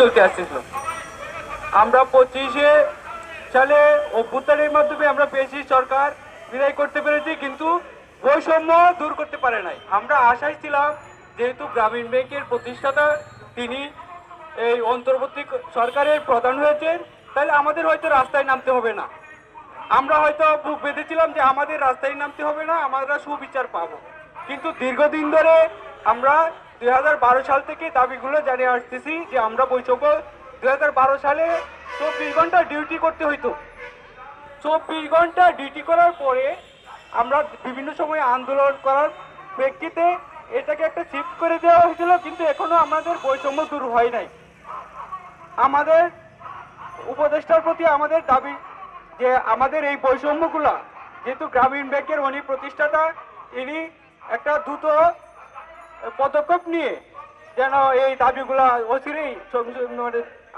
চলতে আসতেছিল। আমরা 25 সালে অভ্যুত্থানের মাধ্যমে আমরা পেয়েছি সরকার বিদায় করতে পেরেছি, কিন্তু বৈষম্য দূর করতে পারে নাই। আমরা আশায় ছিলাম যেহেতু গ্রামীণ ব্যাংকের প্রতিষ্ঠাতা তিনি এই অন্তর্বর্তী সরকারের প্রধান হয়েছেন, তাহলে আমাদের হয়তো রাস্তায় নামতে হবে না। আমরা হয়তো বুক বেঁধেছিলাম যে আমাদের রাস্তায় নামতে হবে না, আমরা সুবিচার পাবো। কিন্তু দীর্ঘদিন ধরে আমরা 2012 সাল থেকে দাবিগুলো জানিয়ে আসতেছি যে আমরা বৈষম্য 2012 সালে 24 ঘন্টা ডিউটি করতে হইতো। 24 ঘন্টা ডিউটি করার পরে আমরা বিভিন্ন সময় আন্দোলন করার প্রেক্ষিতে এটাকে একটা শিফট করে দেওয়া হয়েছিল, কিন্তু এখনো আমাদের বৈষম্য দূর হয় নাই। আমাদের উপদেষ্টার প্রতি আমাদের দাবি যে আমাদের এই বৈষম্যগুলা, যেহেতু গ্রামীণ ব্যাংকের উনি প্রতিষ্ঠাতা, ইনি একটা দ্রুত পদক্ষেপ নিয়ে যেন এই দাবিগুলা অচিরেই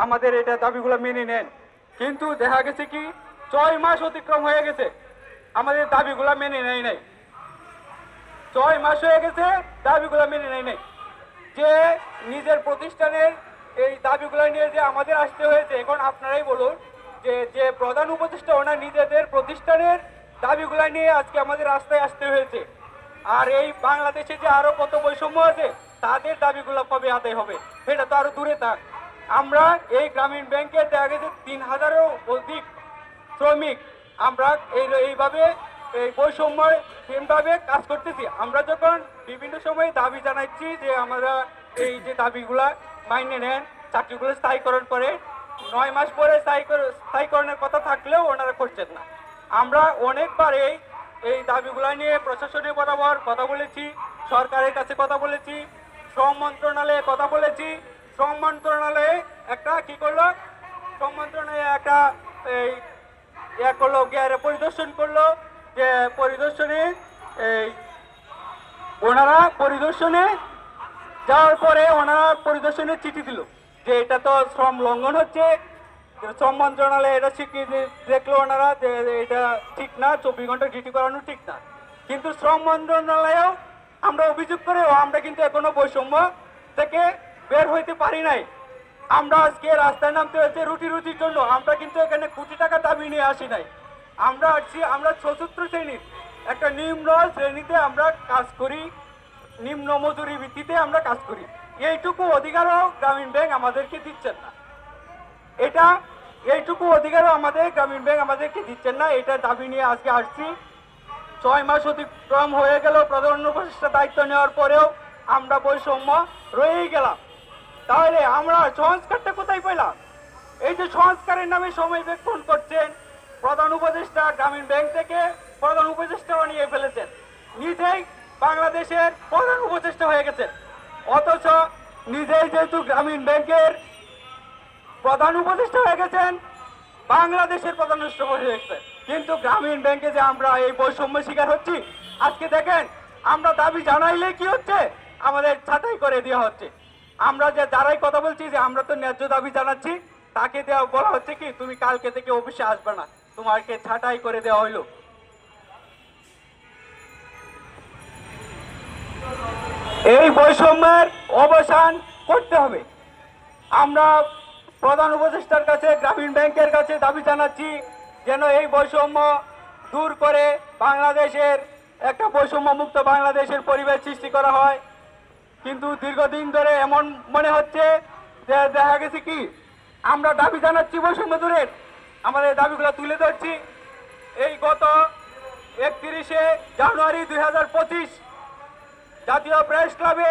আমাদের এটা দাবিগুলো মেনে নেন। কিন্তু দেখা গেছে কি 6 মাস অতিক্রম হয়ে গেছে, আমাদের দাবিগুলা মেনে নেয় নাই। 6 মাস হয়ে গেছে, দাবিগুলা মেনে নেয় নাই। যে নিজের প্রতিষ্ঠানের এই দাবিগুলো নিয়ে যে আমাদের আসতে হয়েছে, এখন আপনারাই বলুন যে যে প্রধান উপদেষ্টা ওনার নিজেদের প্রতিষ্ঠানের দাবিগুলো নিয়ে আজকে আমাদের রাস্তায় আসতে হয়েছে। আর এই বাংলাদেশে যে আরো কত বৈষম্য আছে তাদের দাবিগুলো কবে আদায় হবে সেটা তো আরো দূরে থাক। আমরা এই গ্রামীণ ব্যাংকে দেখা গেছে 3000-এরও অধিক শ্রমিক আমরা এইভাবে এই বৈষম্যহীনভাবে কাজ করতেছি। আমরা যখন বিভিন্ন সময় দাবি জানাচ্ছি যে আমরা এই যে দাবিগুলা মাইনে নেন, চাকরিগুলো স্থায়ীকরণ করে, 9 মাস পরে স্থায়ীকরণের কথা থাকলেও ওনারা করছেন না। আমরা অনেকবার এই দাবিগুলা নিয়ে প্রশাসনের বরাবর কথা বলেছি, সরকারের কাছে কথা বলেছি, শ্রম মন্ত্রণালয়ে কথা বলেছি। শ্রম মন্ত্রণালয়ে একটা কি করলো, শ্রম মন্ত্রণালয়ে একটা এই করলো গিয়ে পরিদর্শন করলো, যে পরিদর্শনে এই ওনারা পরিদর্শনে যাওয়ার পরে ওনারা পরিদর্শনে চিঠি দিল যে এটা তো শ্রম লঙ্ঘন হচ্ছে। শ্রম মন্ত্রণালয়ে এটা স্বীকৃতি দেখলো ওনারা যে এটা ঠিক না, 24 ঘন্টা ডিউটি করানো ঠিক না। কিন্তু শ্রম মন্ত্রণালয়েও আমরা অভিযোগ করেও আমরা কিন্তু এখনো বৈষম্য থেকে বের হইতে পারি নাই। আমরা আজকে রাস্তায় নামতে হয়েছে রুটির জন্য। আমরা কিন্তু এখানে কোটি টাকা দাবি নিয়ে আসি নাই। আমরা আসছি, আমরা চতুর্থ শ্রেণীর একটা নিম্ন শ্রেণীতে আমরা কাজ করি, নিম্ন মজুরি ভিত্তিতে আমরা কাজ করি। এইটুকু অধিকারও গ্রামীণ ব্যাংক আমাদেরকে দিচ্ছেন না। এইটুকু অধিকারও আমাদের গ্রামীণ ব্যাংক আমাদেরকে দিচ্ছেন না। এটা দাবি নিয়ে আজকে আসছি। 6 মাস অতিক্রম হয়ে গেল প্রধান উপদেষ্টা দায়িত্ব নেওয়ার পরেও আমরা বৈষম্য রয়েই গেলাম। তাহলে আমরা সংস্কারটা কোথায় পেলাম? এই যে সংস্কারের নামে সময় বেক্ষণ করছেন প্রধান উপদেষ্টা, গ্রামীণ ব্যাংক থেকে প্রধান উপদেষ্টাও নিয়ে ফেলেছেন, নিজেই বাংলাদেশের প্রধান উপদেষ্টা হয়ে গেছেন। অথচ নিজেই যেহেতু গ্রামীণ ব্যাংকের প্রধান উপদেষ্টা হয়ে গেছেন, বাংলাদেশের প্রধান উপদেষ্টা হয়ে গেছেন, কিন্তু গ্রামীণ ব্যাংকে যে আমরা এই বৈষম্য শিকার হচ্ছি। আজকে দেখেন আমরা দাবি জানাইলে কি হচ্ছে, আমাদের ছাঁটাই করে দেওয়া হচ্ছে। আমরা যে যারাই কথা বলছি যে আমরা তো ন্যায্য দাবি জানাচ্ছি, তাকে দেওয়া বলা হচ্ছে কি তুমি কালকে থেকে অফিসে আসবে না, তোমাকে ছাঁটাই করে দেওয়া হইলো। এই বৈষম্যের অবসান করতে হবে। আমরা প্রধান উপদেষ্টার কাছে, গ্রামীণ ব্যাংকের কাছে দাবি জানাচ্ছি যেন এই বৈষম্য দূর করে বাংলাদেশের একটা বৈষম্য মুক্ত বাংলাদেশের পরিবেশ সৃষ্টি করা হয়। কিন্তু দীর্ঘদিন ধরে এমন মনে হচ্ছে যে দেখা গেছে কি আমরা দাবি জানাচ্ছি বৈষম্য দূরের, আমাদের দাবিগুলো তুলে ধরছি। এই গত 31শে জানুয়ারি 2025 জাতীয় প্রেস ক্লাবে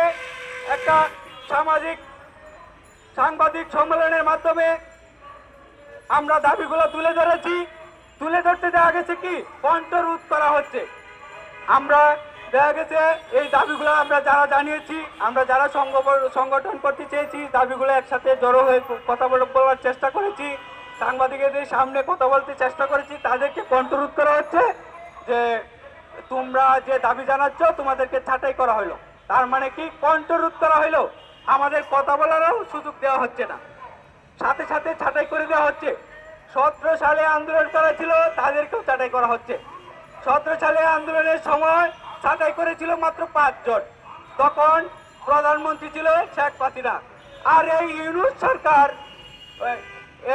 একটা সাংবাদিক সম্মেলনের মাধ্যমে আমরা দাবিগুলো তুলে ধরেছি। তুলে ধরতে দেখা গেছে কি কণ্ঠরোধ করা হচ্ছে। আমরা দেখা গেছে এই দাবিগুলো আমরা যারা জানিয়েছি, আমরা যারা সংগঠন করতে চেয়েছি, দাবিগুলো একসাথে জড়ো হয়ে কথা বলার চেষ্টা করেছি, সাংবাদিকদের সামনে কথা বলতে চেষ্টা করেছি, তাদেরকে কণ্ঠরোধ করা হচ্ছে যে তোমরা যে দাবি জানাচ্ছ তোমাদেরকে ছাঁটাই করা হলো। তার মানে কি কণ্ঠরোধ করা হলো, আমাদের কথা বলারও সুযোগ দেওয়া হচ্ছে না, সাথে সাথে ছাঁটাই করে দেওয়া হচ্ছে। 17 সালে আন্দোলন করা ছিল তাদেরকেও ছাঁটাই করা হচ্ছে। 17 সালে আন্দোলনের সময় ছাঁটাই করেছিল মাত্র 5 জন, তখন প্রধানমন্ত্রী ছিল শেখ হাসিনা। আর এই ইউনূস সরকার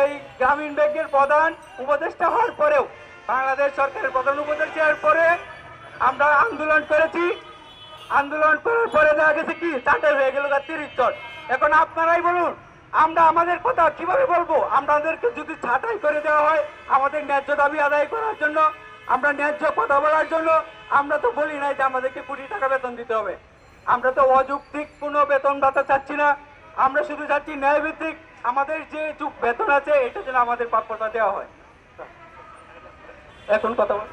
এই গ্রামীণ ব্যাংকের প্রধান উপদেষ্টা হওয়ার পরেও, বাংলাদেশ সরকারের প্রধান উপদেষ্টা হওয়ার পরে আমরা আন্দোলন করেছি। আন্দোলন করার পরে দেখা গেছে কি চাঁটাই হয়ে গেল 30 জন। এখন আপনারাই বলুন আমরা আমাদের কথা কিভাবে বলবো? আমাদেরকে যদি ছাঁটাই করে দেওয়া হয় আমাদের ন্যায্য দাবি আদায় করার জন্য, আমরা ন্যায্য কথা বলার জন্য, আমরা তো বলি নাই যে আমাদেরকে কোটি টাকা বেতন দিতে হবে। আমরা তো অযৌক্তিক কোনো বেতন ভাতা চাচ্ছি না, আমরা শুধু চাচ্ছি ন্যায়ভিত্তিক আমাদের যে বেতন আছে এটা যেন আমাদের প্রাপ্যতা দেওয়া হয়। এখন কথা বল।